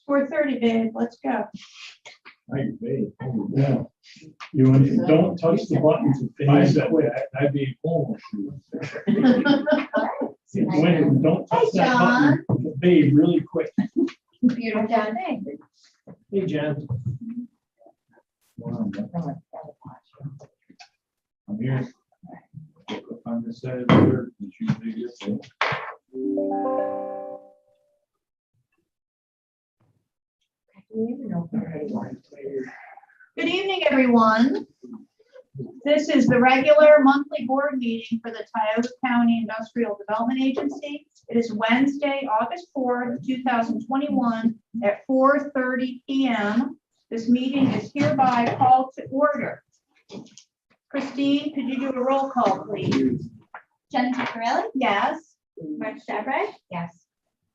4:30, babe. Let's go. Hey, babe. Yeah. Don't touch the button to phase it. I'd be home. Don't touch that button, babe, really quick. Beautiful day. Hey, Jen. I'm here. On this side of the dirt, it's usually good. Good evening, everyone. This is the regular monthly board meeting for the Tioga County Industrial Development Agency. It is Wednesday, August 4th, 2021 at 4:30 p.m. This meeting is hereby called to order. Christine, could you do a roll call, please? Jen Ciccarelli? Yes. Mark Stabright? Yes.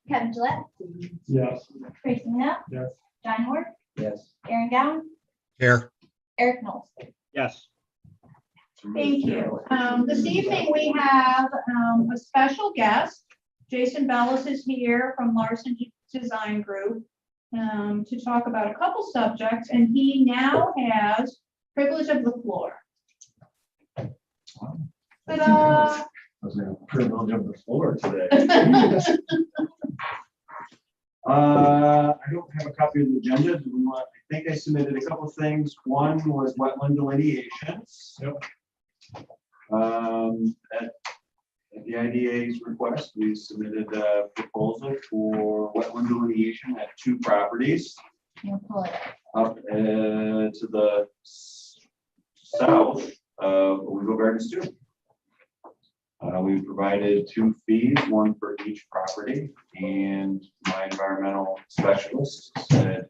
Kevin Gillette? Yes. Tracy Knapp? Yes. John Hort? Yes. Aaron Gown? Here. Eric Knowles? Yes. Thank you. This evening we have a special guest. Jason Bellis is here from Larson Design Group to talk about a couple subjects, and he now has privilege of the floor. Ta-da! I was in a privilege of the floor today. I don't have a copy of the agenda. Do we want, I think I submitted a couple things. One was wetland delineations. Yep. At the IDA's request, we submitted a proposal for wetland delineation at 2 properties You'll pull it up to the south of Weaver Gardens 2. We provided 2 fees, one for each property, and my environmental specialist said,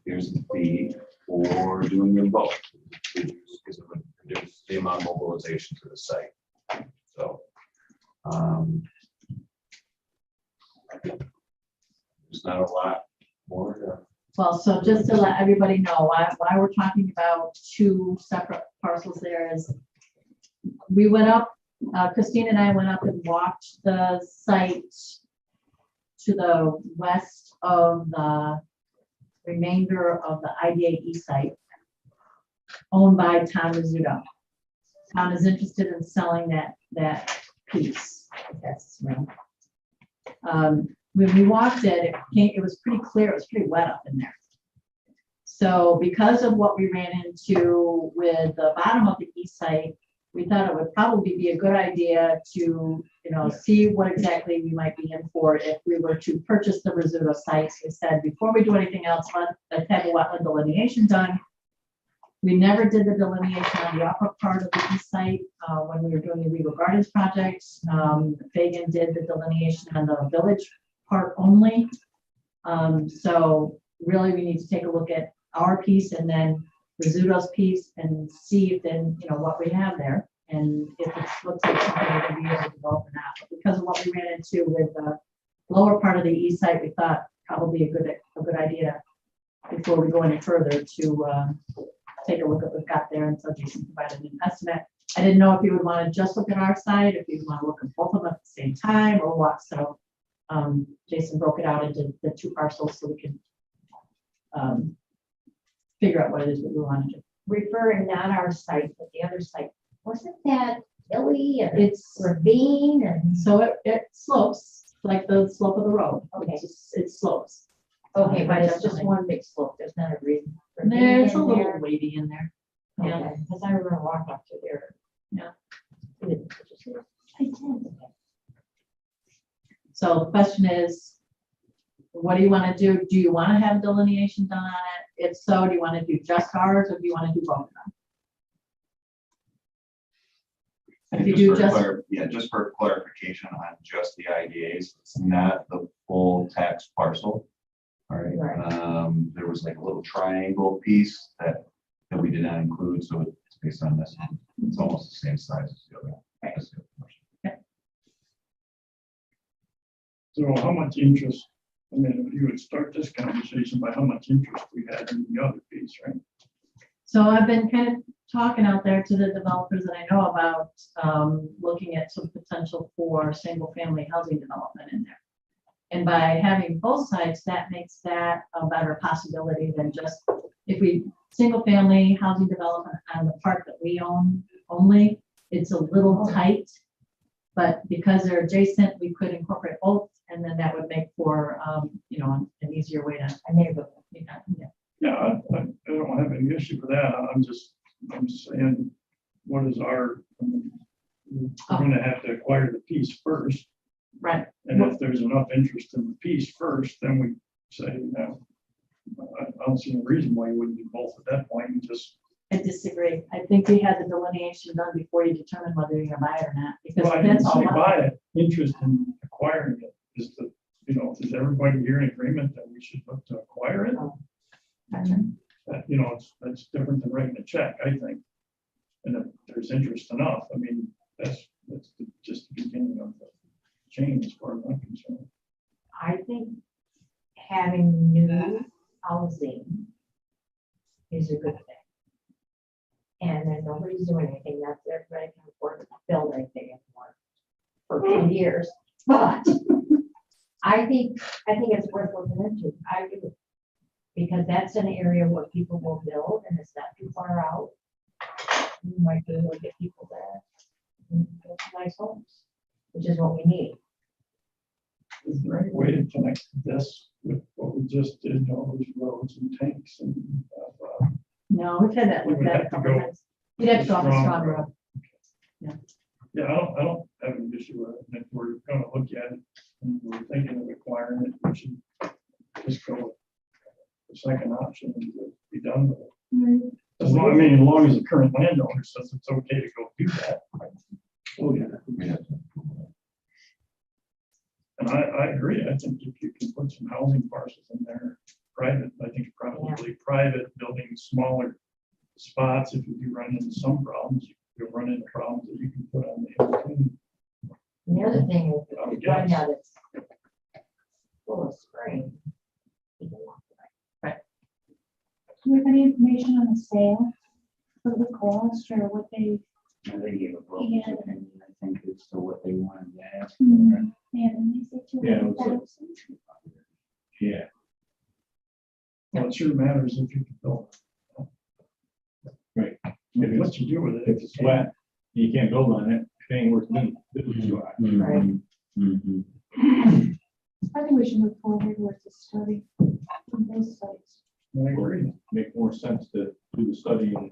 here's the fee for doing them both, because it would reduce the amount of mobilization to the site. So, there's not a lot more to. Well, so just to let everybody know why we're talking about 2 separate parcels there is we went up, Christine and I went up and walked the site to the west of the remainder of the IDA site owned by Tom Rizzuto. Tom is interested in selling that piece. That's right. When we walked it was pretty clear. It was pretty wet up in there. So because of what we ran into with the bottom of the east site, we thought it would probably be a good idea to, see what exactly we might be in for if we were to purchase the Rizzuto sites. We said, before we do anything else, let's have a wetland delineation done. We never did the delineation on the upper part of the east site when we were doing the Weaver Gardens project. Fagan did the delineation on the village part only. So really we need to take a look at our piece and then Rizzuto's piece and see if then, what we have there. And if it looks like something we're going to be able to develop or not. But because of what we ran into with the lower part of the east site, we thought probably a good idea before we go any further to take a look at what we've got there. And so Jason provided an estimate. I didn't know if you would want to just look at our side, if you want to look at both of them at the same time or what. So Jason broke it out into the 2 parcels so we can figure out what it is that we want to do. Referring not our site, but the other site, wasn't that hilly and it's ravine and? So it slopes like the slope of the road. Okay. It slopes. Okay, but it's just one big slope, there's not a ravine. There's a in little there? wavy in there. Yeah. Okay, because I remember walking up to there. Yeah. I did. So the question is, what do you want to do? Do you want to have delineation done on it? If so, do you want to do just ours or do you want to do both of them? If you do just for clarification on just the IDAs, it's not the full tax parcel. All right. Right. There was like a little triangle piece that we did not include, so it's based on this. It's almost the same size as the other. Right. So how much interest, if you would start this conversation by how much interest we had in the other piece, right? So I've been kind of talking out there to the developers that I know about looking at some potential for single family housing development in there. And by having both sides, that makes that a better possibility than just if we, single family housing development on the part that we own only, it's a little tight. But because they're adjacent, we could incorporate both, and then that would make for, you know, an easier way to. A neighborhood. Yeah. Yeah, I don't have any issue with that. I'm just saying, what is our, we're gonna have to acquire the piece first. Right. And if there's enough interest in the piece first, then we say, no, I don't see any reason why you wouldn't do both at that point and just. I disagree. I think we had the delineation done before you determine whether you're gonna buy it or not, because Well, I didn't that's all. say buy it, interest in acquiring it is the, you know, is everybody here in agreement that we should look to acquire it? That, you know, that's different than writing a check, I think. And if there's interest enough, I mean, that's just the beginning of the change as far as I'm concerned. I think having new housing is a good thing. And then nobody's doing anything, that's everybody can afford to build anything anymore for 2 years. But I think it's worth looking into. I do. Because that's an area where people will build and it's not too far out. You might be able to get people there. And build nice homes, which is what we need. Is there any way to connect this with what we just did, all those roads and tanks and, No, we've had that We looked would at a have to couple go times. You'd have to go off a strong strong road. road. yeah, I don't have an issue with it. If we're gonna look at it and we're thinking of acquiring it, we should just go with the second option and be done with it. As long, I mean, as long as the current landowner says it's okay to go do that. Oh, yeah. Yeah. And I agree. I think if you can put some housing parcels in there, private, I think probably private, building smaller spots, if you do run into some problems, you'll run into problems that you can put on the in-between. And the other thing is, I would if you find guess. out it's full of spring. people walk away. Do we have any information on the sale for the cost or what they, They gave a broker's Yeah. opinion, I think, as to what they wanted to ask. Hmm. for it. and they said Yeah, it was 200,000? Yeah, Well, it sure matters if you can build. right. What you do with it. If it's flat, you can't build on it, it ain't worth doing. Right. Mhm. I think we should move forward with the study on both sites. I agree. Make more sense to do the study and.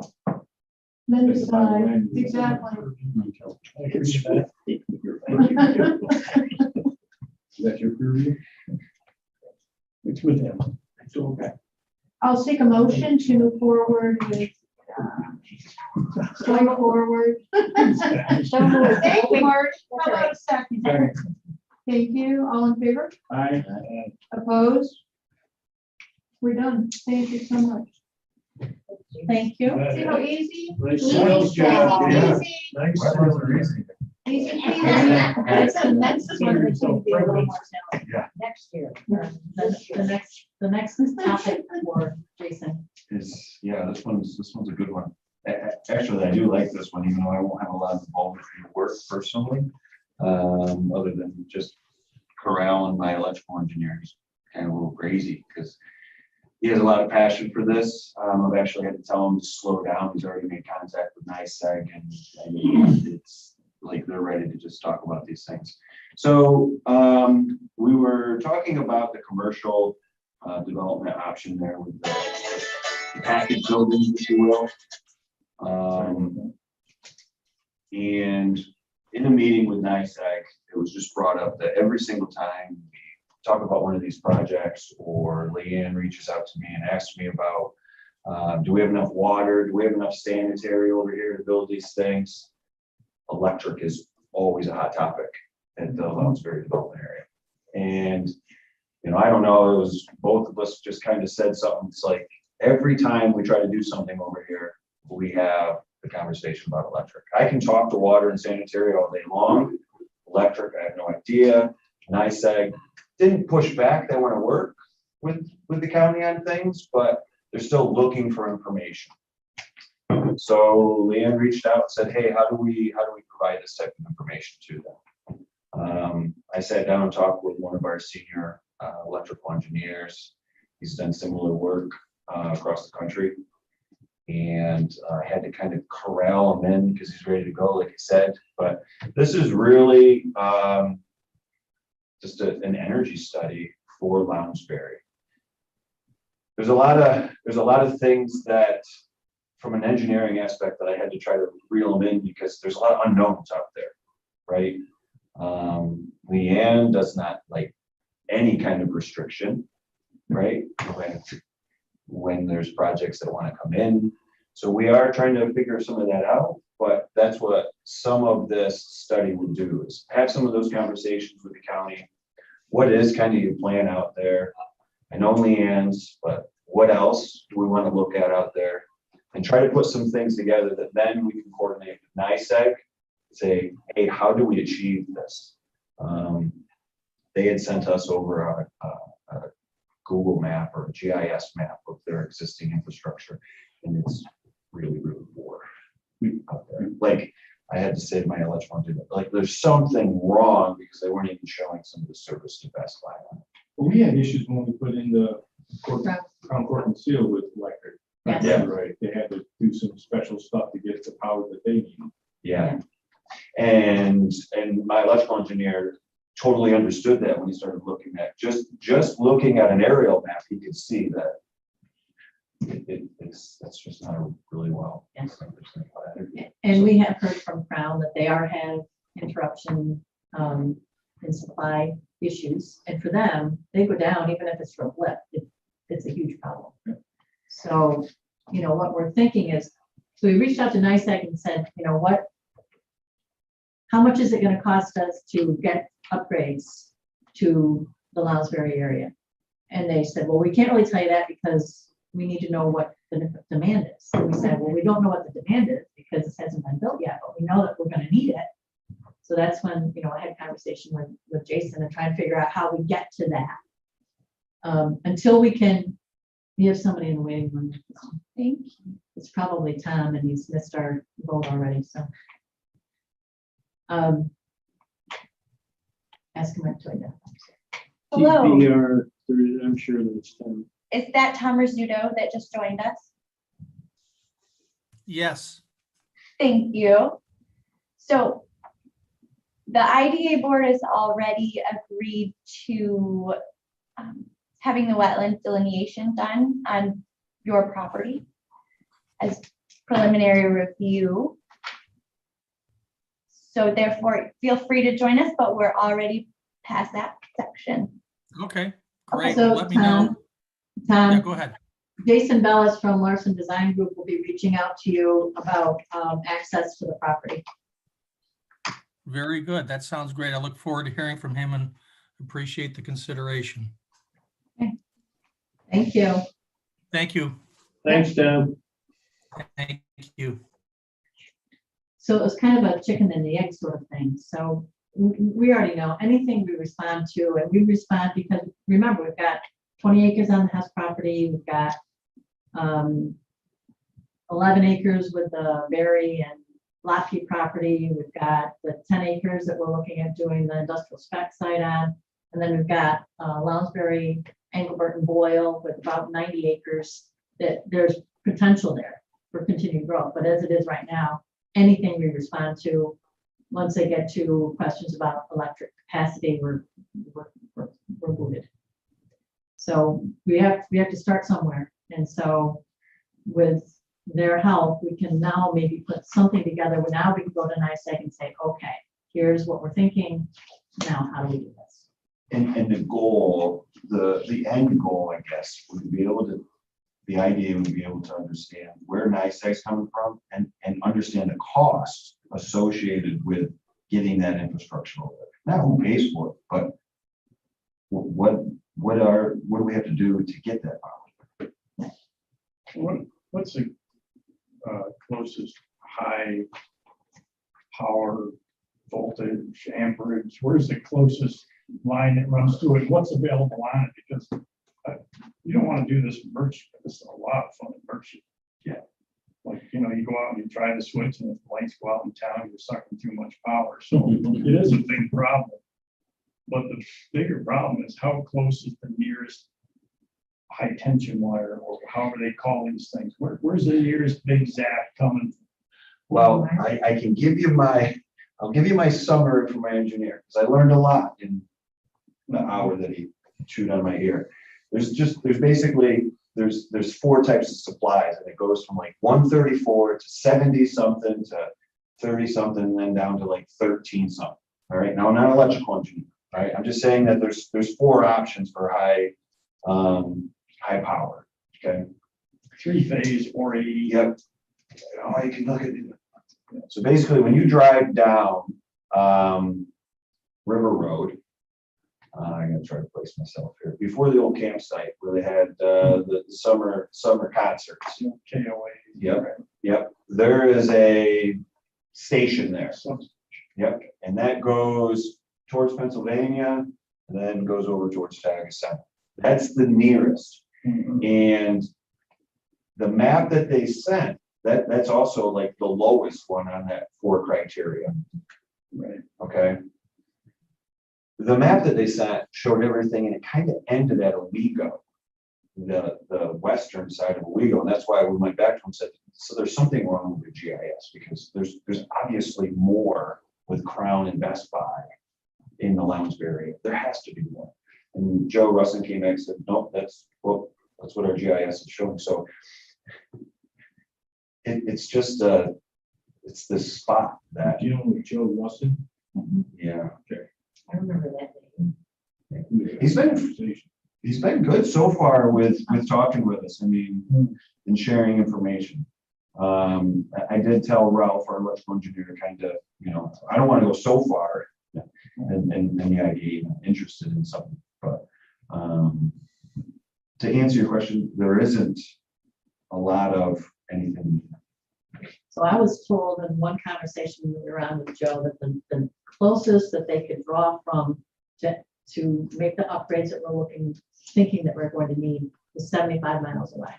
Then Think about the decide, land use. exactly. I agree with that. Is that your purview? It's with him. It's okay. I'll seek a motion to move forward with, going forward. So moved. Thank you, Marge. How That's about right. a second? Thank you. All in favor? I, Opposed? We're done. Thank you so much. Thank you. See how easy? Nice Easy, sales job. Yeah. easy, Nice. Wetlands are easy. easy, easy. That's the next one that's going to be a little more challenging. Next year. The next topic for Jason. Is, yeah, this one's a good one. Actually, I do like this one, even though I won't have a lot of involvement in the work personally. Other than just corralling my electrical engineers, kind of a little crazy, because he has a lot of passion for this. I've actually had to tell him to slow down. He's already made contact with NICEAG, and it's like they're ready to just talk about these things. So we were talking about the commercial development option there with the package buildings, if you will. And in a meeting with NICEAG, it was just brought up that every single time we talk about one of these projects, or Leanne reaches out to me and asks me about, do we have enough water? Do we have enough sanitary over here to build these things? Electric is always a hot topic at the Lounsbury development area. And, you know, I don't know, it was both of us just kind of said something. It's like every time we try to do something over here, we have the conversation about electric. I can talk to water and sanitary all day long. Electric, I have no idea. NICEAG didn't push back. They want to work with the county on things, but they're still looking for information. So Leanne reached out and said, hey, how do we provide this type of information to them? I sat down and talked with one of our senior electrical engineers. He's done similar work across the country. And I had to kind of corral him in because he's ready to go, like I said. But this is really just an energy study for Lounsbury. There's a lot of things that, from an engineering aspect, that I had to try to reel them in because there's a lot of unknowns out there, right? Leanne does not like any kind of restriction, right? When there's projects that want to come in. So we are trying to figure some of that out, but that's what some of this study would do, is have some of those conversations with the county. What is kind of your plan out there? I know Leanne's, but what else do we want to look at out there? And try to put some things together that then we can coordinate with NICEAG, say, hey, how do we achieve this? They had sent us over a Google map or a GIS map of their existing infrastructure, and it's really, really poor out there. Like, I had to say to my electrical engineer, like, there's something wrong because they weren't even showing some of the service to Best Buy. Well, we had issues when we put in the Crown Court and Seal with electric. Yes. Yeah. Right, they had to do some special stuff to get the power that they need. Yeah. And my electrical engineer totally understood that when he started looking at, just looking at an aerial map, he could see that that's just not a really well. Yes. And we have heard from Crown that they have interruption in supply issues. And for them, they go down, even if it's for a blip, it's a huge problem. So, what we're thinking is, so we reached out to NICEAG and said, how much is it going to cost us to get upgrades to the Lounsbury area? And they said, well, we can't really tell you that because we need to know what the demand is. So we said, well, we don't know what the demand is because this hasn't been built yet, but we know that we're going to need it. So that's when, I had a conversation with Jason and trying to figure out how we get to that. Until we have somebody in the waiting room. Thank you. It's probably Tom, and he's missed our vote already, so. Ask him to identify. Hello, TPR, I'm sure that's Tom. is that Tom Rizzuto that just joined us? Yes, Thank you. So the IDA board has already agreed to having the wetland delineation done on your property as preliminary review. So therefore, feel free to join us, but we're already past that section. okay, great, So, let me know. Tom, Yeah, go ahead. Jason Bellis from Larson Design Group will be reaching out to you about access to the property. Very good, that sounds great. I look forward to hearing from him and appreciate the consideration. Thank you. Thank you, Thanks, Tom. thank you. So it was kind of a chicken and the egg sort of thing. So we already know anything we respond to, and we respond because, remember, we've got 20 acres on the Hess property. We've got 11 acres with the Berry and Lockheed property. We've got the 10 acres that we're looking at doing the industrial spec site on. And then we've got Lounsbury, Engelbert, and Boyle with about 90 acres that there's potential there for continued growth. But as it is right now, anything we respond to, once they get to questions about electric capacity, we're booted. So we have to start somewhere. And so with their help, we can now maybe put something together where now we can go to NICEAG and say, okay, here's what we're thinking. Now, how do we do this? And the goal, the end goal, I guess, would be able to, the idea would be able to understand where NICEAG's coming from and understand the cost associated with getting that infrastructure over there. Not who pays for it, but what do we have to do to get that power? What's the closest high power voltage amperage? Where's the closest line that runs through it? What's available on it? Because you don't want to do this merchant. This is a lot of fun at merchant. Yeah. Like, you go out and you try the switch and if the lights go out in town, you're sucking too much power. So it is a big problem. but the bigger problem is how close is the nearest high tension wire, or however they call these things? Where's the nearest big zap coming? Well, I can give you I'll give you my summary from my engineer, because I learned a lot in the hour that he chewed on my ear. There's basically, there's 4 types of supplies, and it goes from like 134 to 70 something to 30 something, and then down to like 13 something. All right, now I'm not an electrical engineer, all right? I'm just saying that there's 4 options for high power, okay? 3-phase 480. Yep. Oh, you can look at it. So basically, when you drive down River Road, I'm gonna try to place myself here, before the old campsite where they had the summer concerts. KOA. Yep. There is a station there. Yep. And that goes towards Pennsylvania and then goes over towards Tioga Center. That's the nearest. And the map that they sent, that's also like the lowest one on that 4 criteria. Right. Okay. The map that they sent showed everything, and it kind of ended at Owego, the western side of Owego, and that's why we went back to them and said, so there's something wrong with the GIS, because there's obviously more with Crown and Best Buy in the Lounsbury. There has to be more. And Joe Russin came back and said, nope, that's what our GIS is showing. So it's just it's this spot that, Do you know Joe Russin? yeah. I remember that name. He's been good so far with talking with us. I mean, and sharing information. I did tell Ralph, our electrical engineer, to kind of, I don't want to go so far and the idea, interested in something, but to answer your question, there isn't a lot of anything. So I was told in one conversation around with Joe that the closest that they could draw from to make the upgrades that we're thinking that we're going to need is 75 miles away.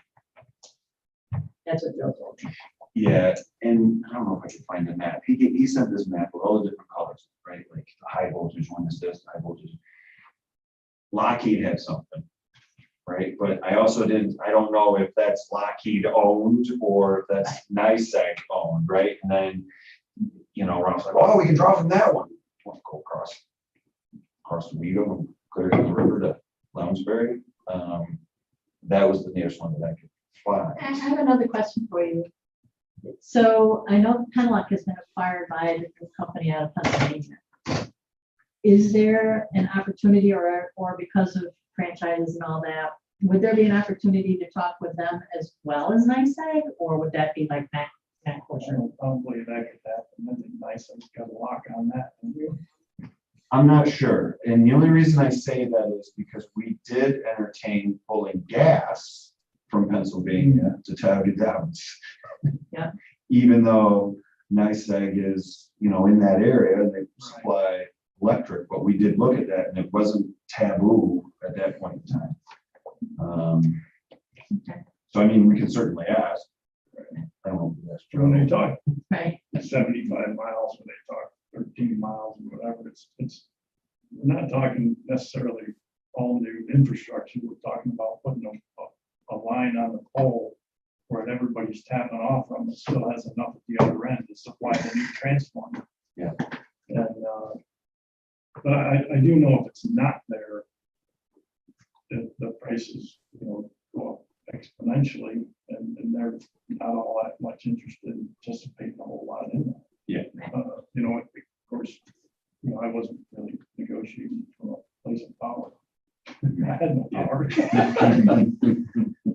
That's what Joe told me. Yeah, and I don't know if I can find the map. He sent this map with all the different colors, right? Like the high voltage one is this, high voltage. Lockheed had something, right? But I don't know if that's Lockheed owned or if that's NICEAG owned, right? And then, Ralph's like, oh, we can draw from that one. We'll go across the Weedham and clear the river to Lounsbury. That was the nearest one that I could find. I have another question for you. So I know Penlock has been acquired by a different company out of Pennsylvania. Is there an opportunity or because of franchises and all that, would there be an opportunity to talk with them as well as NICEAG, or would that be like Mac portion? Probably that could happen. I think NICEAG's got a lock on that. I'm not sure. And the only reason I say that is because we did entertain pulling gas from Pennsylvania to Tioga Downs. Yeah. Even though NICEAG is, in that area and they supply electric, but we did look at that and it wasn't taboo at that point in time. So, I mean, we can certainly ask. I don't know if that's When they true. talk Right. 75 miles, when they talk 13 miles or whatever, it's we're not talking necessarily all new infrastructure. We're talking about putting a line on the pole where everybody's tapping off from. It still has enough at the other end to supply the new transformer. Yeah. And but I do know if it's not there, the prices, go up exponentially, and they're not all that much interested in participating a whole lot in that. Yeah. Of course, I wasn't really negotiating from a place of power. I had no power.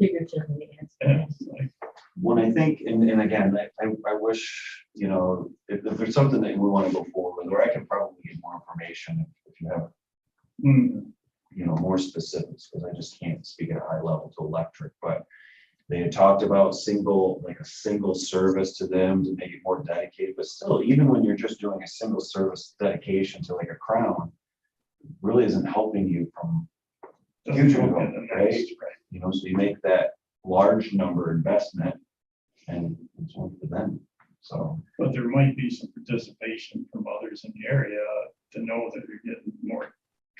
Figuratively, And it's like, When I think, and again, I wish, if there's something that we want to go forward with, or I can probably get more information if you have, more specifics, because I just can't speak at a high level to electric, but they had talked about a single service to them to make it more dedicated, but still, even when you're just doing a single service dedication to like a Crown, really isn't helping you from future development, right? So you make that large number investment and it's one for them. So, but there might be some participation from others in the area to know that you're getting more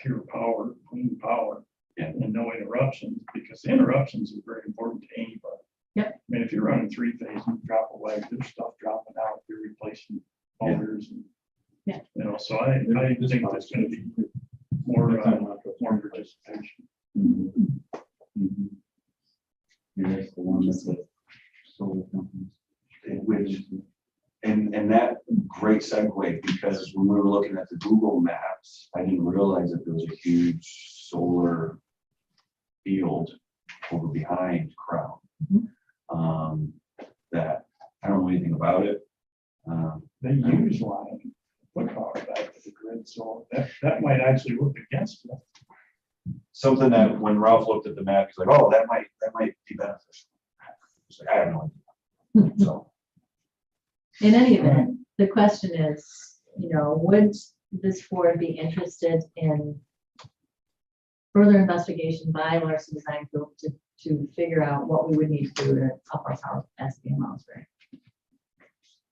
pure power, clean power. Yeah. And no interruptions, because interruptions are very important to anybody. Yep. I mean, if you're running 3-phase and you drop a leg, there's stuff dropping out, you're replacing motors and. Yeah. You know, so I think there's gonna be more participation. Yeah, that's the one that's the solar companies. Which, and that great segue, because when we were looking at the Google Maps, I didn't realize that there was a huge solar field over behind Crown. That, I don't know anything about it. They use line, put power back to the grid, so that might actually work against it. Something that when Ralph looked at the map, he's like, oh, that might be beneficial. He's like, I have no idea. So, In any event, the question is, would this board be interested in further investigation by Larson Design Group to figure out what we would need to do to up our power capacity in Mounds Valley?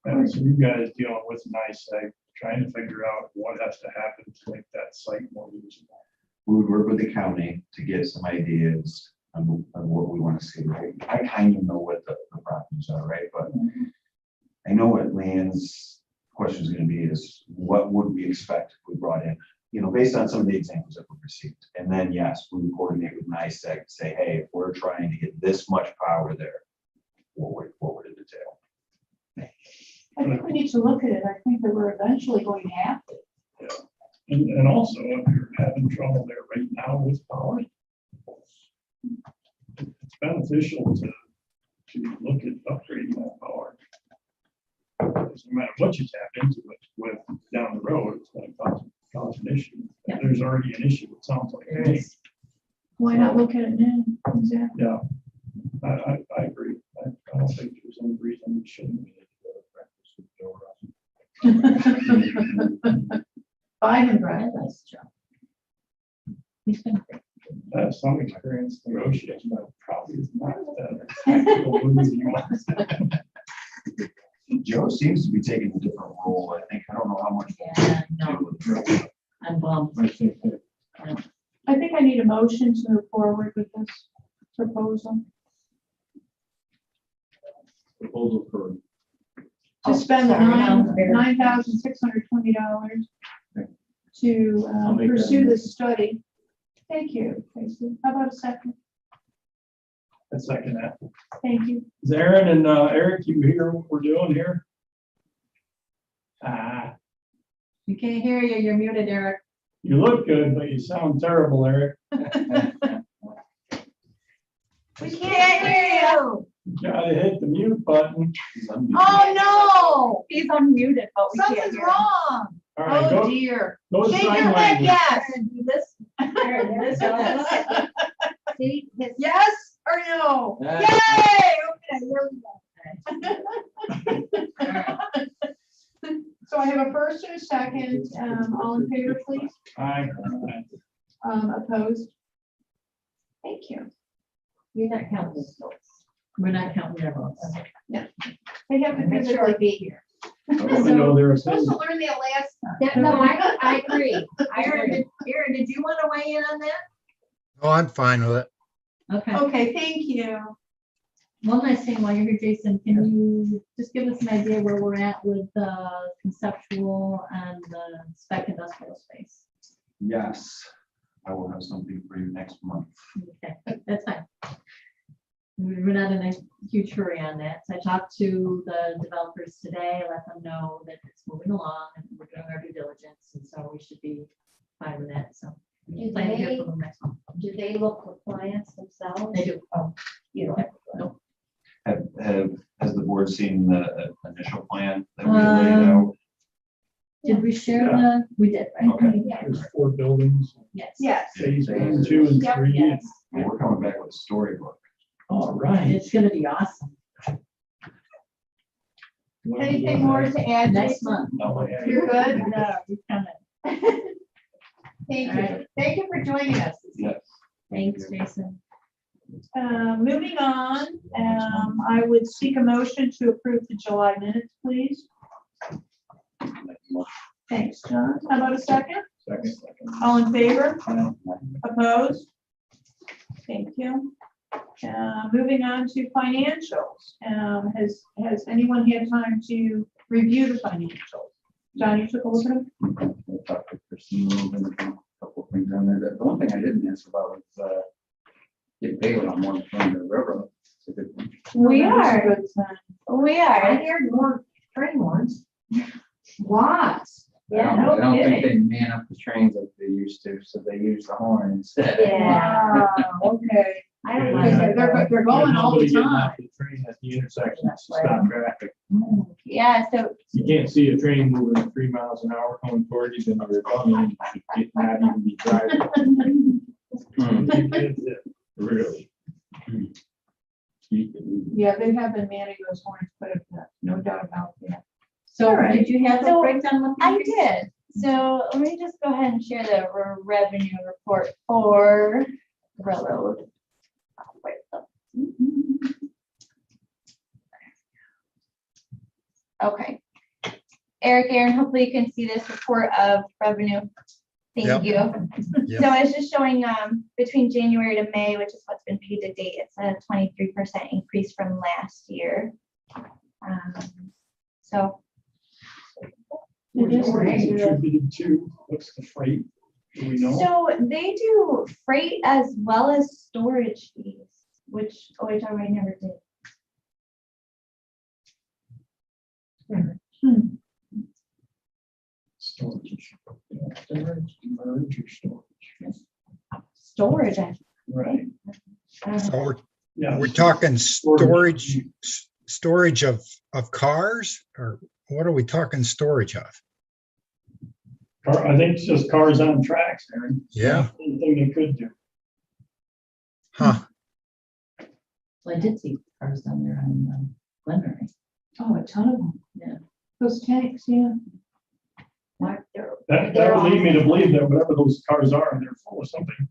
And so you guys dealing with NICEAG, trying to figure out what has to happen to make that site more usable. we would work with the county to get some ideas on what we want to see, right? I kind of know what the problems are, right? But I know what Leanne's question is going to be is, what would we expect if we brought in, based on some of the examples that we've received. And then, yes, we would coordinate with NICEAG to say, hey, if we're trying to get this much power there, what would it entail? I think we need to look at it. I think that we're eventually going to have to. Yeah. And also, if you're having trouble there right now with power, it's beneficial to look at upgrading that power. Because no matter what you tap into it with down the road, it's going to cause an issue. Yeah. If there's already an issue, it sounds like. There to me. is. Why not look at it now? Exactly. Yeah, I agree. I don't think there's any reason we shouldn't. Five and Brian. Nice job. He's been great. I have some experience negotiating, but probably is not that. Joe seems to be taking a different role. I think, I don't know how much. Yeah, no, I'm bummed. I think that I think I need a motion to move forward with this proposal. proposal for To spend the sorry, no. $9,620 to I'll make that pursue motion. this study. Thank you, Tracy. How about a second? A second that. Thank you. Is Aaron and Eric, you hear what we're doing here? We can't hear you. You're muted, Eric. You look good, but you sound terrible, Eric. We can't hear you. You gotta hit the mute button. Oh, no. He's unmuted, but we can't Something's hear him. wrong. All right, Oh, go, dear. go to Shake sign your head, language. yes. Do this. There, this. See, his Yes or no? Yeah. Yay! Okay, here we go. So I have a first and a second. All in favor, please. Aye. Opposed? Thank you. You're not counting those votes. We're not counting their votes. They have to physically be here. I want to know their Supposed opinion. to learn the last time. Yeah, no, I agree. Aaron, did you want to weigh in on that? Oh, I'm fine with it. Okay. Okay, thank you. One last thing while you're here, Jason, can you just give us an idea where we're at with the conceptual and the spec industrial space? Yes, I will have something for you next month. Okay, that's fine. We're not in a huge hurry on that. So I talked to the developers today, let them know that it's moving along and we're doing our due diligence, and so we should be fine with that, so. Do Plan to hear they, from them next month. do they look for clients themselves? They do. Oh, you know. Has the board seen the initial plan that we laid out? Did we share the, we did, right? Okay. Yeah. There's 4 buildings, Yes. Yes. phase 1, 2, and Yep, 3. Yes. And we're coming back with a storybook. All right. It's gonna be awesome. Anything more to add? Next Jason? month. No, I- You're good? No, we coming. Thank All you. right. Thank you for joining us. Yes. Thanks, Jason. Moving on, I would seek a motion to approve the July minutes, please. Thanks, John. How about a second? Second. All in favor? Opposed? Thank you. Moving on to financials. Has anyone had time to review the financials? John, you took a look at them? I talked to Christine a little bit about a couple of things on there. The one thing I didn't ask about was getting paid on one from the railroad. It's a good thing. We That was a are. good sign. We I are. heard more train ones. Lots. Yeah, I no don't think kidding. they man up the trains like they used to, so they use the horn instead. Yeah. Wow, okay. I don't Yeah. like that. They're going all Nobody the getting time. off the train at the intersection to stop traffic. Yeah, so You can't see a train moving at 3 miles an hour coming toward you, then you're coming, you should not even be driving. Really. Yeah, they have been manning those horns, but no doubt about that. So All right. did you have the So, breakdown? monthly I increase? did. So let me just go ahead and share the revenue report for railroad. Wait, so- Okay. Eric, Aaron, hopefully you can see this report of revenue. Thank Yep. you. Yep. So it's just showing between January to May, which is what's been paid to date, it's a 23% increase from last year. So It is What is great. attributed to, what's the freight? Do we know? So they do freight as well as storage fees, which OHRA never did. Storage. Merge or storage. Storage, I Right. don't So know. Yeah. we're talking storage of cars, or what are we talking storage of? I think it's just cars on tracks, Aaron. Yeah. Anything they could do. Huh, Well, I did see cars down there on Glenmary. Oh, a ton of them. Yeah. Those tanks, yeah. That would lead me to believe that whatever those cars are, they're full of something.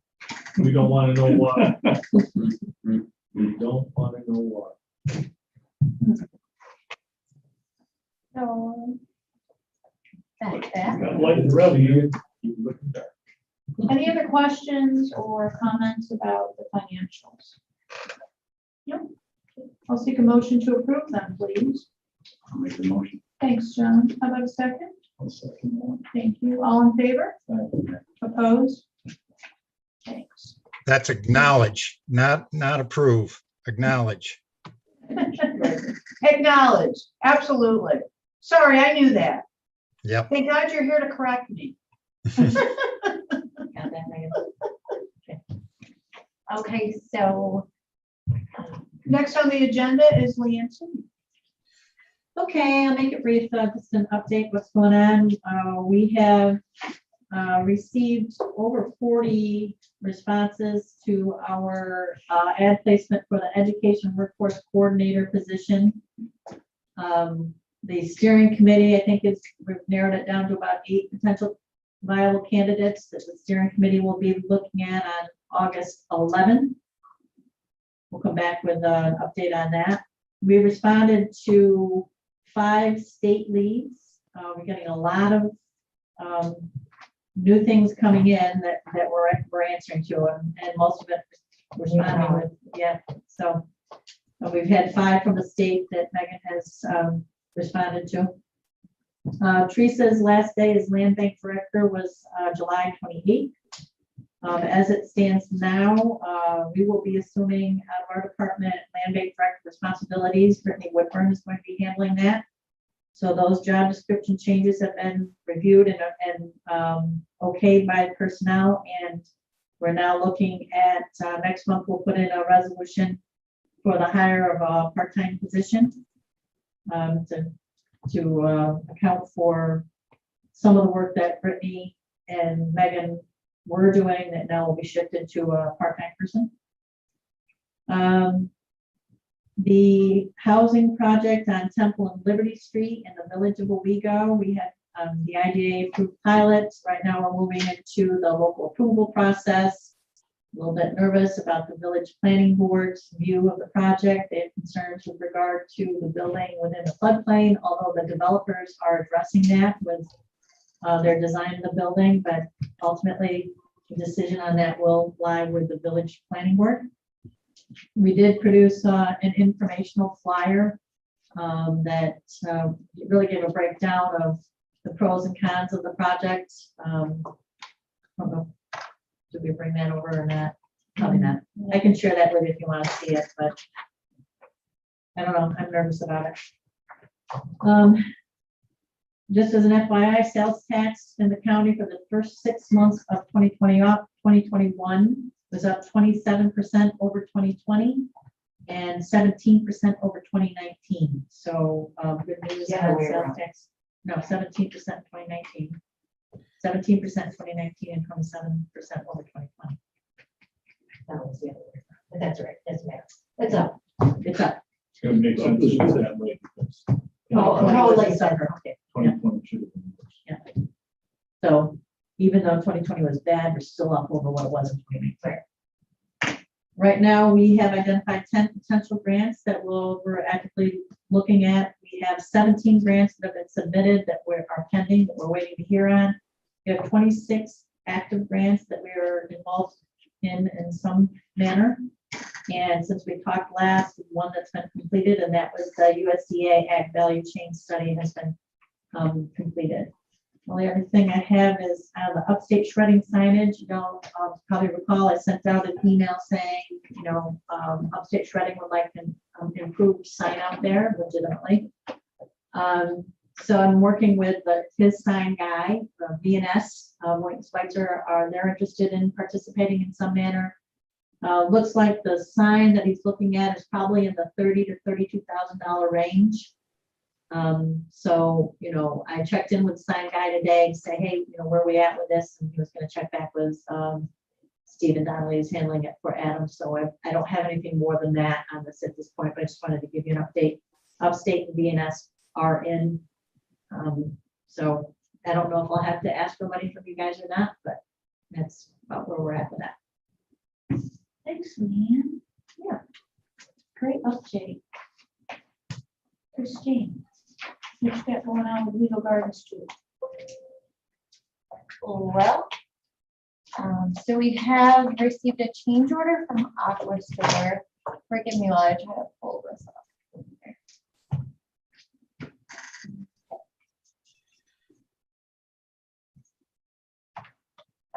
We don't want to know what. We don't want to know what. So that's that. Got light and revenue. Keep looking back. Any other questions or comments about the financials? No. I'll seek a motion to approve them, please. I'll make the motion. Thanks, John. How about a second? I'll second that. Thank you. All in favor? Opposed? Thanks. that's acknowledge, not approve, acknowledge. Acknowledge, absolutely. Sorry, I knew that. Yep, Thank God you're here to correct me. Got that, Megan? Okay, so Next on the agenda is Leanne City. Okay, I'll make it brief, just an update what's going on. We have received over 40 responses to our ad placement for the education workforce coordinator position. The steering committee, I think, we've narrowed it down to about 8 potential viable candidates that the steering committee will be looking at on August 11th. We'll come back with an update on that. We responded to 5 state leads. We're getting a lot of new things coming in that we're answering to, and most of it responding with, yeah. So we've had 5 from the state that Megan has responded to. Teresa's last day as land bank director was July 28th. As it stands now, we will be assuming out of our department land bank director responsibilities. Brittany Woodburn is going to be handling that. So those job description changes have been reviewed and okayed by personnel, and we're now looking at next month. We'll put in a resolution for the hire of a part-time position to account for some of the work that Brittany and Megan were doing that now will be shifted to a part-time person. The housing project on Temple and Liberty Street in the village of Owego, we had the IDA approved pilots. Right now we're moving into the local approval process. A little bit nervous about the village planning board's view of the project. They have concerns with regard to the building within the floodplain, although the developers are addressing that with their design of the building, but ultimately the decision on that will lie with the village planning board. We did produce an informational flyer that really gave a breakdown of the pros and cons of the project. I don't know, did we bring that over or not? Probably not. I can share that with you if you want to see it, but I don't know, I'm nervous about it. Just as an FYI, sales tax in the county for the first 6 months of 2021 was up 27% over 2020 and 17% over 2019. So good news Yeah, on way sales around. tax. No, 17% 2019, 17% 2019, and 27% over 2020. That was the other way around. But that's right, that's math. It's up. It's up. It's gonna make sense to do that way because. Oh, like December. Okay. 2020 should have been worse. So even though 2020 was bad, we're still up over what it was in 2019. Right now, we have identified 10 potential grants that we're actively looking at. We have 17 grants that have been submitted that are pending, that we're waiting to hear on. We have 26 active grants that we are involved in some manner. And since we talked last, one that's been completed, and that was the USDA Ag Value Chain Study has been completed. Well, the other thing I have is the upstate shredding signage. You know, probably recall I sent out an email saying, you know, upstate shredding would like an improved sign out there legitimately. So I'm working with his sign guy, VNS, White Schweitzer, they're interested in participating in some manner. Looks like the sign that he's looking at is probably in the $30,000 to $32,000 range. So, you know, I checked in with the sign guy today to say, hey, you know, where are we at with this? And he was going to check back with Stephen Donnelly is handling it for Adam. So I don't have anything more than that on this at this point, but I just wanted to give you an update. Upstate and VNS are in. So I don't know if I'll have to ask for money from you guys or not, but that's about where we're at with that. Thanks, Leanne. Yeah. Great update. Christine, what you got going on with Legal Gardens too? Well, so we have received a change order from Aqua Store. Forgive me while I try to pull this up.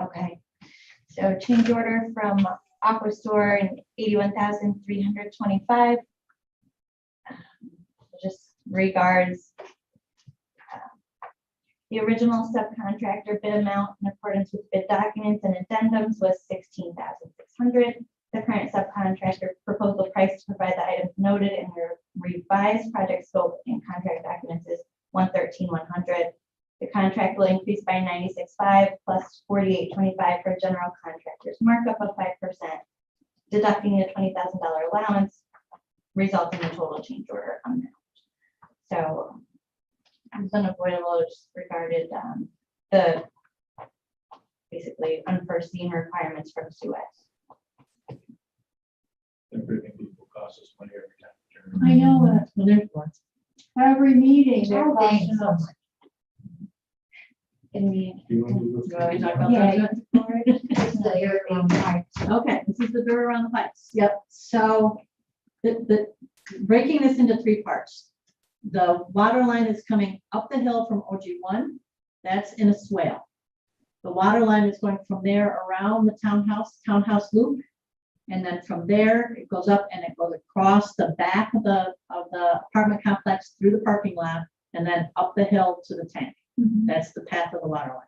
Okay, so change order from Aqua Store in 81,325. Just regards the original subcontractor bid amount in accordance with bid documents and addendums was 16,600. The current subcontractor proposal price to provide the items noted in your revised project scope and contract documents is 113,100. The contract will increase by 96.5 plus 48.25 for general contractors markup of 5%, deducting a $20,000 allowance, resulting in a total change order amount. So it's unavoidable, just regarded the basically unforeseen requirements from Suez. Everything people cost us money every time. I know it. So therefore, Every meeting, they're Oh, thanks costing so us. much. Can we? Do you want to do you want me to talk about Yeah. that? So you're being hard. Okay, this is the dirt around the pipes. Yep. So the breaking this into three parts. The water line is coming up the hill from OG1. That's in a swale. The water line is going from there around the townhouse loop. And then from there, it goes up and it goes across the back of the apartment complex through the parking lot and then up the hill to the tank. That's the path of the water line.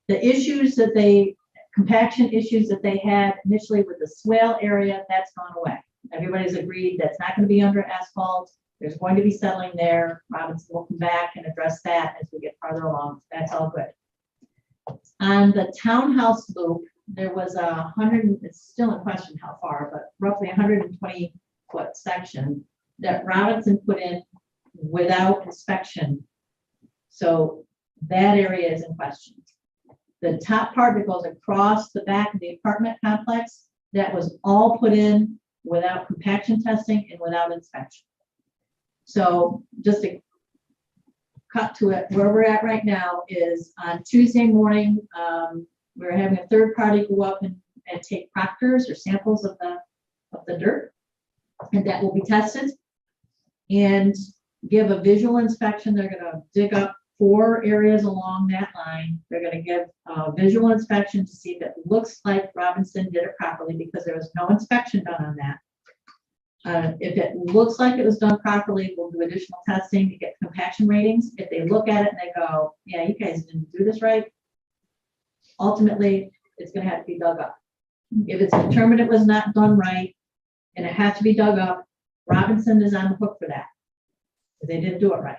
The issues compaction issues that they had initially with the swale area, that's gone away. Everybody's agreed that's not going to be under asphalt. There's going to be settling there. Robinson will come back and address that as we get farther along. That's all good. On the townhouse loop, there was it's still in question how far, but roughly 120-foot section that Robinson put in without inspection. So that area is in question. The top part that goes across the back of the apartment complex, that was all put in without compaction testing and without inspection. So just a cut to it, where we're at right now is on Tuesday morning, we're having a third party go up and take proctors or samples of the dirt. And that will be tested and give a visual inspection. They're gonna dig up 4 areas along that line. They're gonna give a visual inspection to see if it looks like Robinson did it properly, because there was no inspection done on that. If it looks like it was done properly, we'll do additional testing to get compaction ratings. If they look at it and they go, yeah, you guys didn't do this right, ultimately, it's gonna have to be dug up. If it's determined it was not done right and it has to be dug up, Robinson is on the hook for that. If they didn't do it right.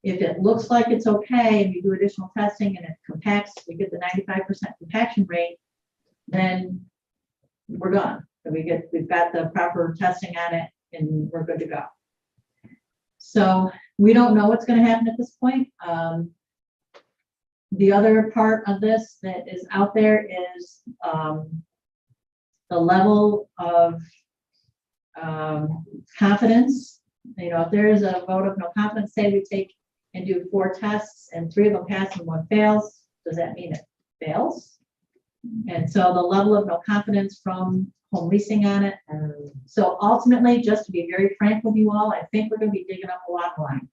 If it looks like it's okay and you do additional testing and it compacts, we get the 95% compaction rate, then we're done. So we've got the proper testing on it and we're good to go. So we don't know what's going to happen at this point. The other part of this that is out there is the level of confidence. You know, if there is a vote of no confidence, say we take and do 4 tests and 3 of them pass and 1 fails, does that mean it fails? And so the level of no confidence from home leasing on it. So ultimately, just to be very frank with you all, I think we're going to be digging up a water line.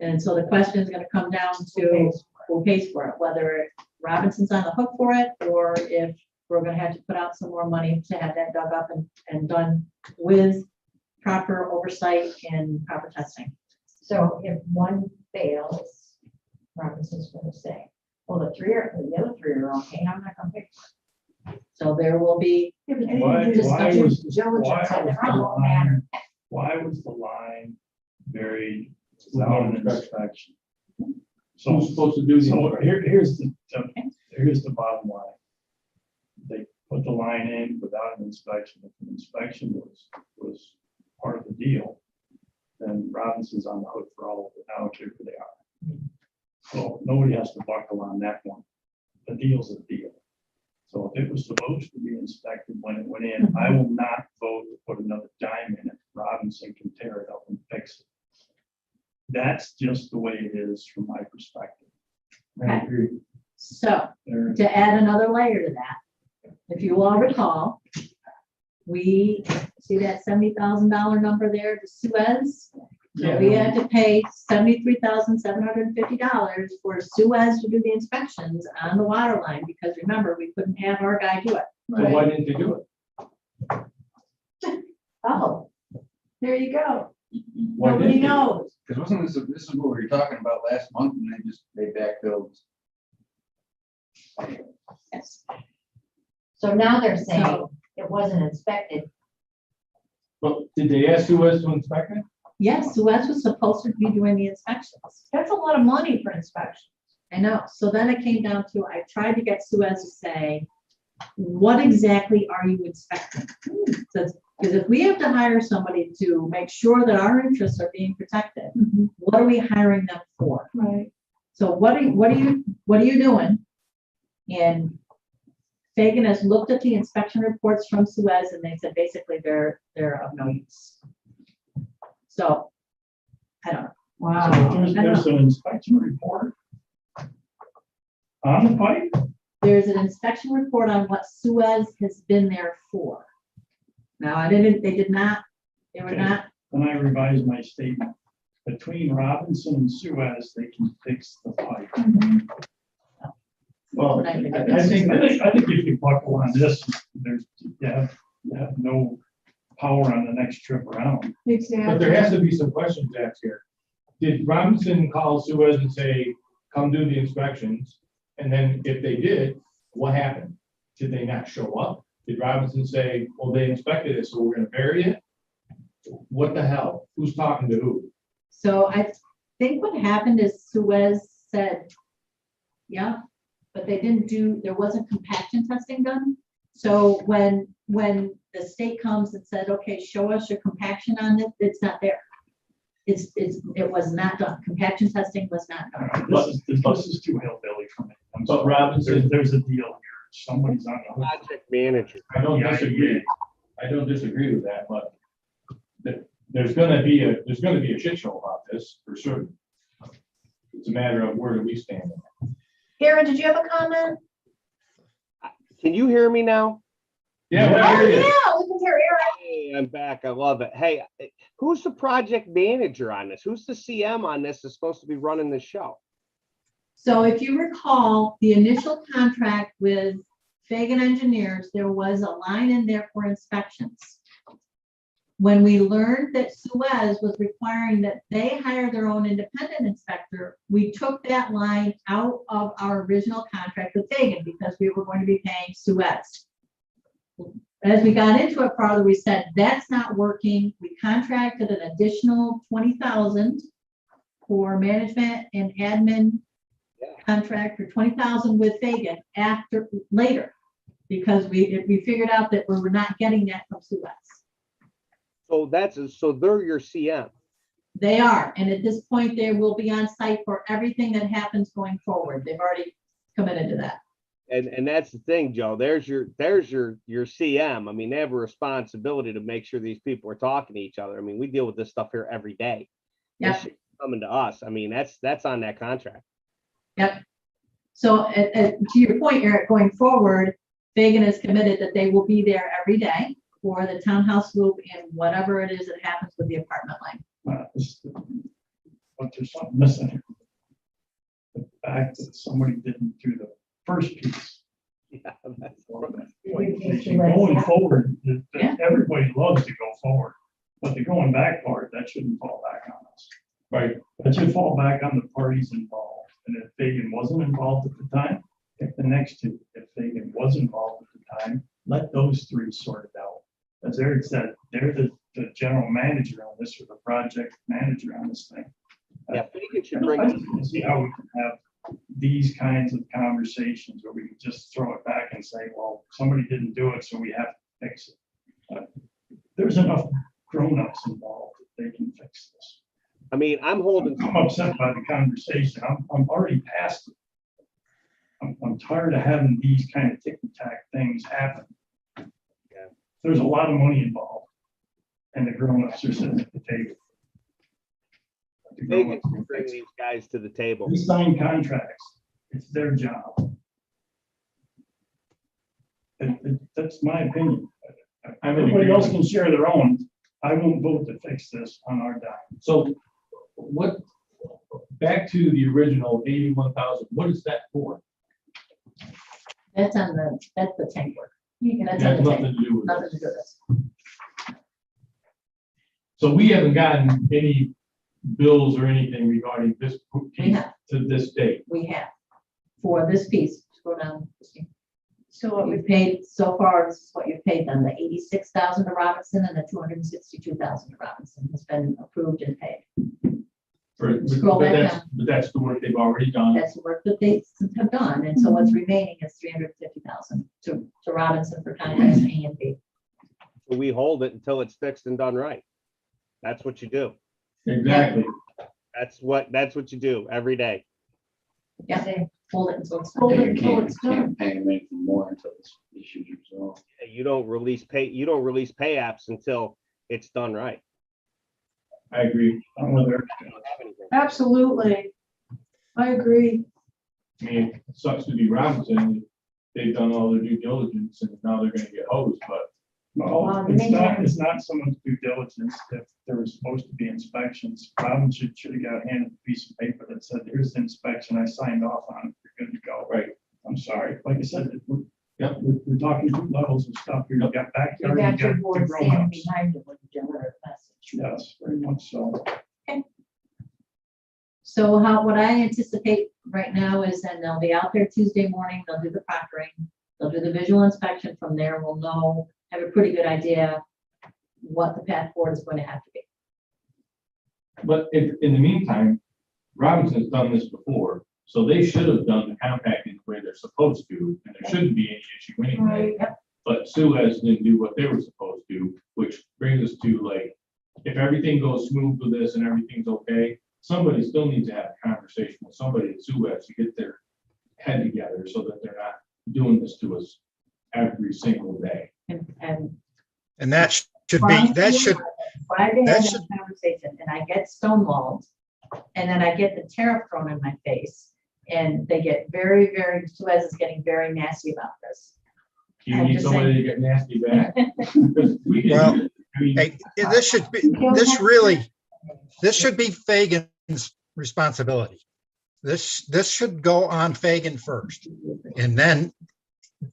And so the question is going to come down to who pays for it, whether Robinson's on the hook for it, or if we're going to have to put out some more money to have that dug up and done with proper oversight and proper testing. So if one fails, Robinson's gonna say, well, the other 3 are okay, I'm not gonna pick. So there will be Why was Diligence why on was their the own line- matter. why was the line buried without an inspection? So, Who's supposed to do so the? here's the bottom line. They put the line in without an inspection. If an inspection was part of the deal, then Robinson's on the hook for all of it. I don't care who they are. So nobody has to buckle on that one. The deal's a deal. So if it was supposed to be inspected when it went in, I will not vote to put another dime in it. Robinson can tear it up and fix it. That's just the way it is from my perspective. I agree. so. There- To add another layer to that, if you all recall, we see that $70,000 number there to Suez. So we had to pay $73,750 for Suez to do the inspections on the water line, because remember, we couldn't have our guy do it. So why didn't they do it? Oh, there you go. Why Nobody didn't they? knows. Because wasn't this is what we were talking about last month, and they backfilled. Yes. So now they're saying So- it wasn't inspected. But did they ask Suez to inspect it? Yes, Suez was supposed to be doing the inspections. That's a lot of money for inspection. I know. So then it came down to, I tried to get Suez to say, what exactly are you inspecting? Because if we have to hire somebody to make sure that our interests are being protected, what are we hiring them for? Right. So what are you doing? And Fagan has looked at the inspection reports from Suez, and they said basically they're of no use. So I don't know. Wow. So there's an inspection report on the pipe. There's an inspection report on what Suez has been there for. Now, they were Okay. not, Then I revised my statement. Between Robinson and Suez, they can fix the pipe. Well, I think if you buckle on this, you have no power on the next trip around. But there has to be some questions asked here. Did Robinson call Suez and say, come do the inspections? And then if they did, what happened? Did they not show up? Did Robinson say, well, they inspected it, so we're gonna bury it? What the hell? Who's talking to who? so I think what happened is Suez said, yeah, but they didn't there wasn't compaction testing done. So when the state comes and says, okay, show us your compaction on it, it's not there. It was not done. Compaction testing was not done. This is too hillbilly for me. I'm But sorry. Robinson- There's a deal here. Somebody's on the hook. Project manager. I don't Yeah, disagree. I don't disagree with that, but there's gonna be a shit show about this, for sure. It's a matter of where do we stand. Aaron, did you have a comment? Can you hear me now? Yeah, we Oh, hear you. yeah, we can hear Aaron. Hey, I'm back. I love it. Hey, who's the project manager on this? Who's the CM on this that's supposed to be running the show? So if you recall, the initial contract with Fagan Engineers, there was a line in there for inspections. When we learned that Suez was requiring that they hire their own independent inspector, we took that line out of our original contract with Fagan because we were going to be paying Suez. As we got into it further, we said, that's not working. We contracted an additional 20,000 for management and admin contract for 20,000 with Fagan later, because we figured out that we were not getting that from Suez. So they're your CM. They are, and at this point, they will be on site for everything that happens going forward. They've already committed to that. And that's the thing, Joe. There's your CM. I mean, they have a responsibility to make sure these people are talking to each other. I mean, we deal with this stuff here every day. Yep. This shit's coming to us. I mean, that's on that contract. Yep. So to your point, Eric, going forward, Fagan is committed that they will be there every day for the townhouse loop and whatever it is that happens with the apartment line. But there's something missing here. The fact that somebody didn't do the first piece. Yeah, that's Going forward, everybody loves to go forward, but the going back part, that shouldn't fall back on us. Right. That should fall back on the parties involved. And if Fagan wasn't involved at the time, pick the next two. If Fagan was involved at the time, let those three sort it out. As Eric said, they're the general manager on this, or the project manager on this thing. Yeah, Fagan should I bring. don't see how we can have these kinds of conversations where we can just throw it back and say, well, somebody didn't do it, so we have to fix it. There's enough grown-ups involved that they can fix this. I mean, I'm upset by the conversation. I'm already past it. I'm tired of having these kind of tick-tack things happen. Yeah. There's a lot of money involved, and the grown-ups are sitting at the table. Fagan should bring these guys to the table. We sign contracts. It's their job. That's my opinion. Everybody else can share their own. I won't vote to fix this on our dime. So back to the original 81,000, what is that for? That's the tank work. That's That's on the nothing tank. to do with Nothing this. to do with this. So we haven't gotten any bills or anything regarding this We piece have. to this date. We have for this piece. Go down. So What we've paid so far is what you've paid them, the 86,000 to Robinson and the 262,000 to Robinson has been approved and paid. Scroll back down. But that's the work they've already done. That's the work that they have done, and so what's remaining is 350,000 to Robinson for contracts A and B. So we hold it until it's fixed and done right. That's what you do. Exactly. That's what you do every day. Yeah, hold it until it's Hold done. it until it's done. Can't pay them anything more until this issue's resolved. You don't release pay apps until it's done right. I agree. I don't know whether absolutely. I agree. I mean, it sucks to be Robinson. They've done all their due diligence and now they're gonna get hosed, but no, it's not someone's due diligence. If there was supposed to be inspections, Robinson should have got handed a piece of paper that said, here's the inspection, I signed off on it, you're good to go. Right. I'm sorry, like I said, Yep. we're talking two levels of stuff. You got You backyard, you got your got the board standing grown-ups. behind you when you deliver a message. Yes, very much so. So what I anticipate right now is then they'll be out there Tuesday morning, they'll do the proctoring, they'll do the visual inspection. From there, we'll have a pretty good idea what the path forward is going to have to be. But in the meantime, Robinson's done this before, so they should have done the compacting the way they're supposed to, and there shouldn't be any issue anyway. Yep. But Suez didn't do what they were supposed to, which brings us to like, if everything goes smooth with this and everything's okay, somebody still needs to have a conversation with somebody at Suez to get their head together so that they're not doing this to us every single day. And And that should be, that should, Friday, I that had should- a conversation and I get stonewalled And then I get the tariff thrown in my face, and they get very, Suez is getting very nasty about this. Do you I'm need just somebody to get nasty back? Because we didn't. Well, I mean, Hey, this should be, this should be Fagan's responsibility. This should go on Fagan first. And then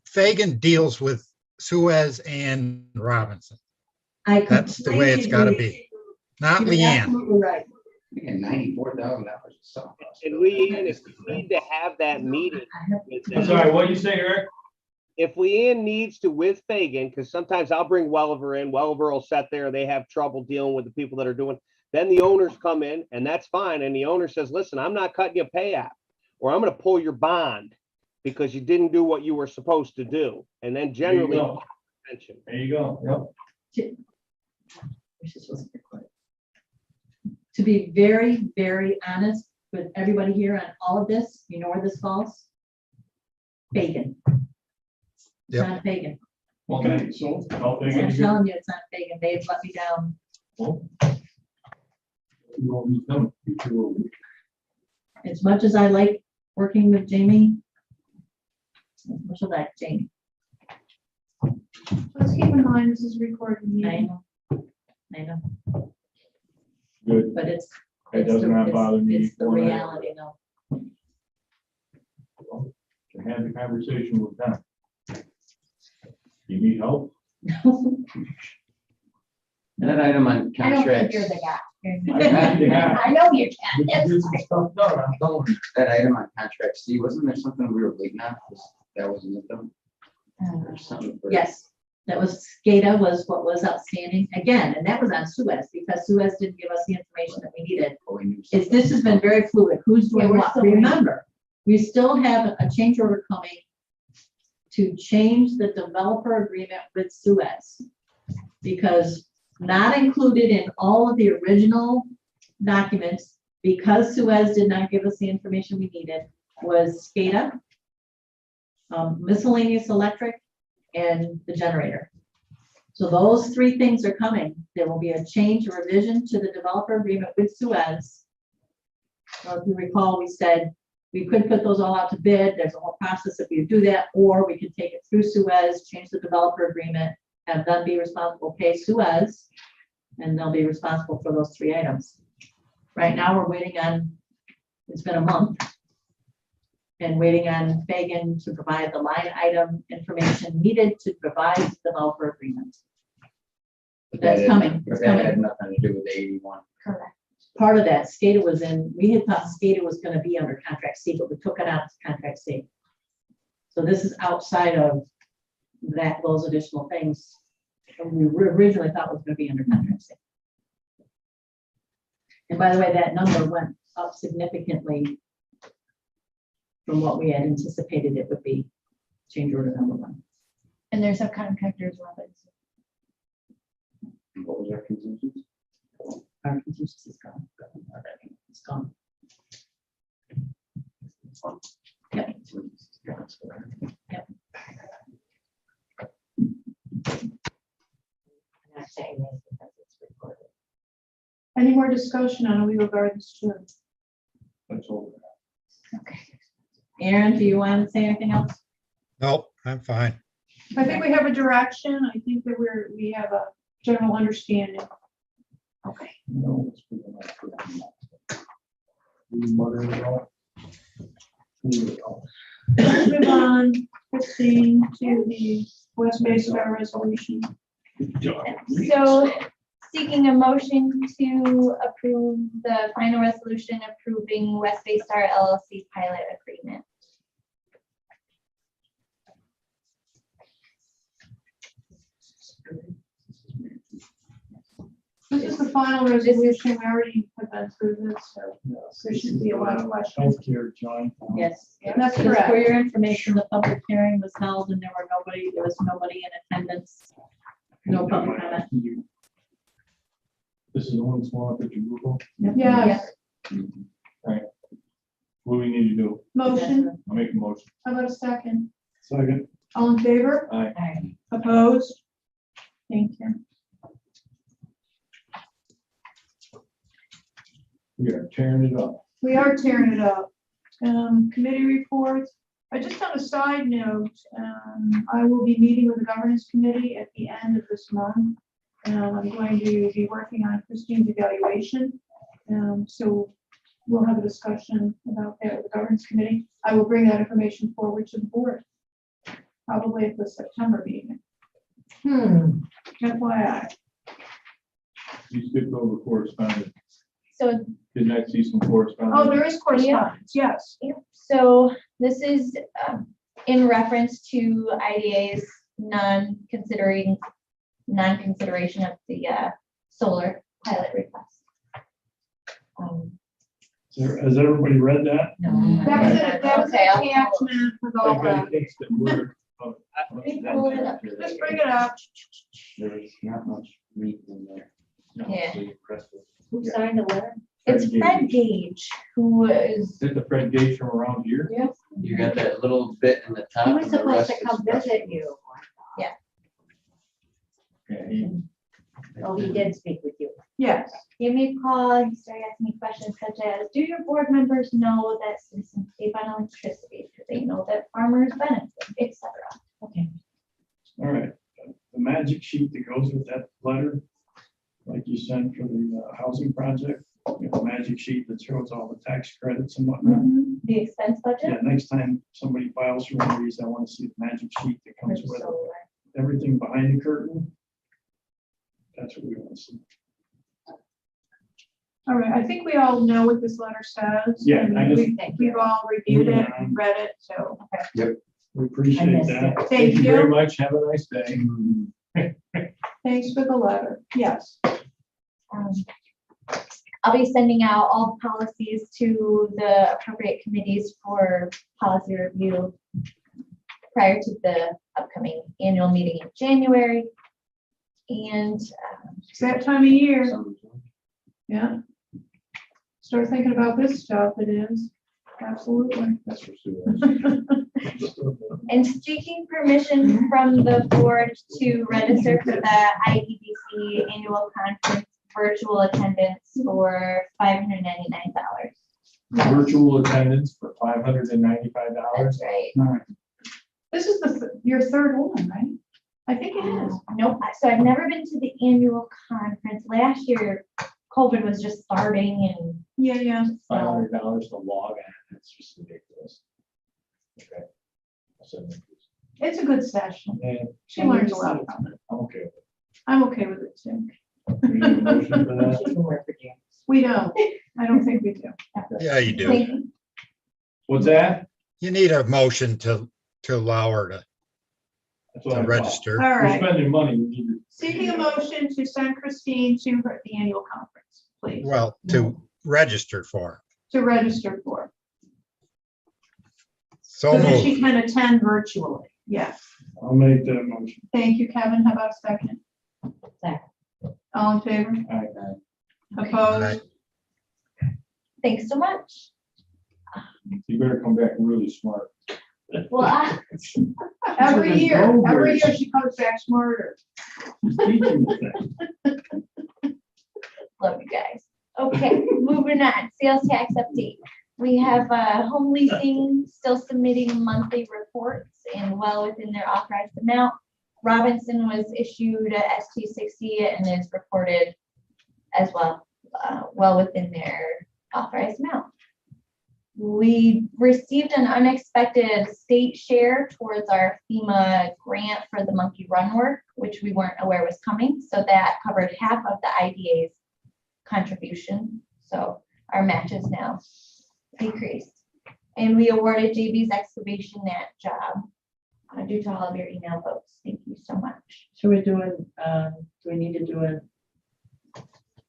Fagan deals with Suez and Robinson. That's the way it's gotta be. Not You're Leanne. absolutely right. $94,000 so. And Leanne, if you need to have that meeting, with I'm them, sorry, what did you say, Eric? if Leanne needs to with Fagan, because sometimes I'll bring Welliver in, Welliver will sit there, they have trouble dealing with the people that are doing, then the owners come in, and that's fine, and the owner says, listen, I'm not cutting you a pay app, or I'm gonna pull your bond because you didn't do what you were supposed to do, and then There you generally. go. Pension. There you go. Yep. To be very honest with everybody here on all of this, you know where this falls? Fagan. It's Yep. not Fagan. Okay, so how big I'm is it? telling you, it's not Fagan. They've let me down. You won't need them. You will. As much as I like working with Jamie, as much as I like Jamie, Let's keep in mind, this is recorded I meeting. know, Good. but it's. That it's does the- not it's- bother me It's the one item. reality, though. To have the conversation with them. You need help? That item on I don't think contracts, you're the guy. Yeah. I know you We can. can do some stuff done, I'm telling you. that item on contract, Steve, wasn't there something we were waiting on? That wasn't with them? Or something for- Yes, that was, SCADA was what was outstanding again, and that was on Suez, because Suez didn't give us the information that we needed. Oh, we knew It's, something. this has been very fluid. Who's Yeah, doing we're what? still waiting. Remember, we still have a change order coming to change the developer agreement with Suez. Because not included in all of the original documents, because Suez did not give us the information we needed, was SCADA, miscellaneous electric, and the generator. So those three things are coming. There will be a change, a revision to the developer agreement with Suez. Well, if you recall, we said we could put those all out to bid. There's a whole process if we do that, or we could take it through Suez, change the developer agreement, have them be responsible, pay Suez, and they'll be responsible for those three items. Right now, we're waiting on, it's been a month, and waiting on Fagan to provide the line item information needed to provide the developer agreement. But That's that had- coming. But It's that coming. had nothing to do with the 81. Correct. Part of that, SCADA was in, we had thought SCADA was gonna be under contract C, but we took it out of contract C. So this is outside of that, those additional things. We originally thought was gonna be under contract C. And by the way, that number went up significantly from what we had anticipated it would be, change order number one. And their subcontractors, Robinson. And what was our contingency? Our contingency is gone. It's gone. Yep. Yep. I'm not saying this because it's recorded. Any more discussion on Weaver Gardens two? That's all. Okay. Aaron, do you want to say anything else? Nope, I'm fine. I think we have a direction. I think that we have a general understanding. Okay. No, it's pretty much- Mother-in-law. Let's move on, 15 to the West Bay Star resolution. So seeking a motion to approve the final resolution approving West Bay Star LLC pilot agreement. This is the final resolution. We already have been through this, so there should be a lot of questions. Healthcare, John. Yes. That's Just correct. for your information, the public hearing was held and there was nobody in attendance. No public comment. This is the one small picture Google. Yes, What do we need to do? motion. I'll make a motion. How about a second? Second. All in favor? Aye. Opposed? Thank you. We are tearing it up. We are tearing it up. Committee reports. I just on a side note, I will be meeting with the governance committee at the end of this month. I'm going to be working on Christine's evaluation. So we'll have a discussion about that with the governance committee. I will bring that information forward to the board, probably at the September meeting. FYI. You skipped over correspondence. So Didn't I see some correspondence? Oh, there is correspondence, yes. Yep, so this is in reference to IDA's non-considering, non-consideration of the solar pilot request. Has everybody read that? That was Okay, an I'll- attachment with all Everybody that. thinks that we're. Let me pull it up. Just bring it up. There's not much meat in there. Yeah. So you press it. Who signed the letter? It's Fred Gage, who is, Is it the Fred Gage from around here? You got that little bit in the top. He was and the supposed rest to is come press. visit you. Okay. Oh, he did speak with you. Yes. give me a call, he started asking me questions such as, do your board members know that citizens save on electricity? Do they know that farmers benefit, etc.? Okay. All right, the magic sheet that goes with that letter, like you sent for the housing project, you have a magic sheet that shows all the tax credits and whatnot. The expense budget? Yeah, next time somebody files for one of these, I want to see the magic sheet that comes with it. Everything behind the curtain. That's what we want to see. All right, I think we all know what this letter says. Yeah, and I just- we've all reviewed it and read it, so. We appreciate missed that. Thank Very you. much. Have a nice day. Thanks for the letter. Yes. I'll be sending out all the policies to the appropriate committees for policy review prior to the upcoming annual meeting in January. And It's that time of year. Yeah. Start thinking about this stuff. It is. Absolutely. That's for sure. And seeking permission from the board to register for the IEDC annual conference virtual attendance for $599. Virtual attendance for $595. That's right. This is your third one, right? I think it is. Nope, so I've never been to the annual conference. Last year, COVID was just starting and Yeah. $500 to log on. That's just ridiculous. Okay. So, It's a good session. yeah, She learns a lot from it. I'm okay. I'm okay with it too. We need a motion for that? She can work for James. We don't. I don't think we do. Yeah, you do. thank you. What's that? You need a motion to allow her That's what I to thought. register. All We're right. spending money. We need to. Seeking a motion to send Christine to the annual conference, please, Well, to register for. to register for. So So that she moved. can attend virtually. Yes. I'll make that motion. Thank you, Kevin. How about a second? Second. All in favor? All right. Opposed? Thanks so much. You better come back really smart. Well, Every She's year, so every good. year she comes back smarter. She's teaching the thing. love you guys. Okay, moving on, sales tax update. We have home leasing still submitting monthly reports and well within their authorized amount. Robinson was issued a ST60 and is reported as well, well within their authorized amount. We received an unexpected state share towards our FEMA grant for the Monkey Run work, which we weren't aware was coming. So that covered half of the IDA's contribution. So our match is now decreased. And we awarded JB's excavation that job due to all of your email votes. Thank you so much. Should we do do we need to do an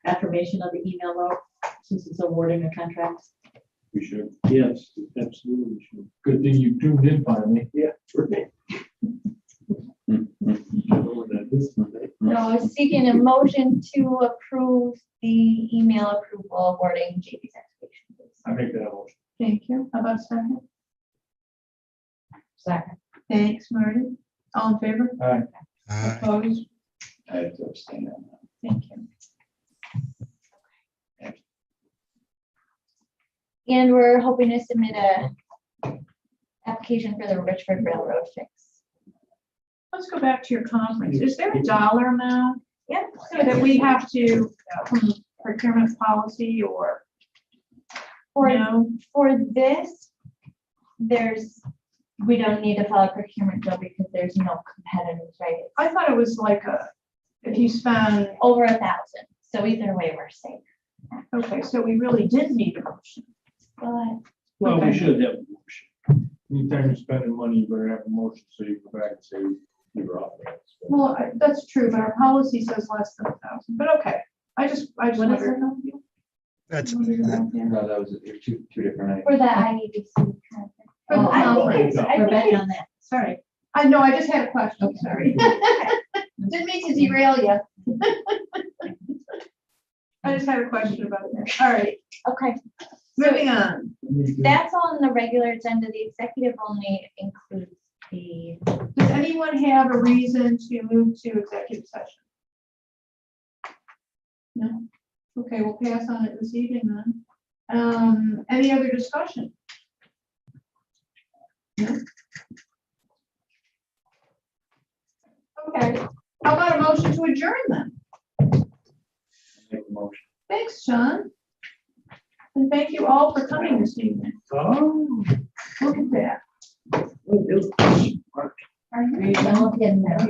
affirmation of the email vote since it's awarding a contract? We should. Yes, absolutely should. Good thing you tuned in finally. Yeah. So seeking a motion to approve the email approval awarding JB's excavation. please. I make that motion. Thank you. How about a second? Second. Thanks, Marty. All in favor? Aye. Opposed? I have to abstain on that. Thank you. And we're hoping to submit a application for the Richford Railroad fix. Let's go back to your conference. Is there a dollar amount Yep. that we have to, from procurement policy or? For, No, for this, we don't need to file a procurement bill because there's no competitors, right? I thought it was like if you spend, Over 1,000. So either way, we're safe. okay, so we really did need a motion. But Well, Okay. we should have a motion. Anytime you're spending money, you better have a motion, so you go back and say you're off. Well, that's true, but our policy says less than 1,000, but okay. I just What is wondered. That's, No, that was two different items. for the IEDC. conference. For the I think conference. it's, I We're think back on that. Sorry. I know, I just had a question, sorry. Didn't mean to derail you. I just had a question about it. All right, okay. moving on. That's on the regular agenda. The executive only includes the, Does anyone have a reason to move to executive session? No? Okay, we'll pass on it this evening then. Any other discussion? No? Okay, how about a motion to adjourn then? Make a motion. Thanks, John. And thank you all for coming this evening. Oh. Look at that. are you? Are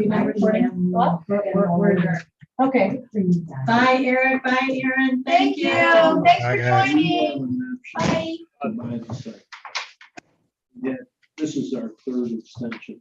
you not recording? What? We're adjourned. Okay, Bye, Eric. Bye, Aaron. thank you. Thanks Bye, for guys. joining. Bye. Yeah, this is our third extension.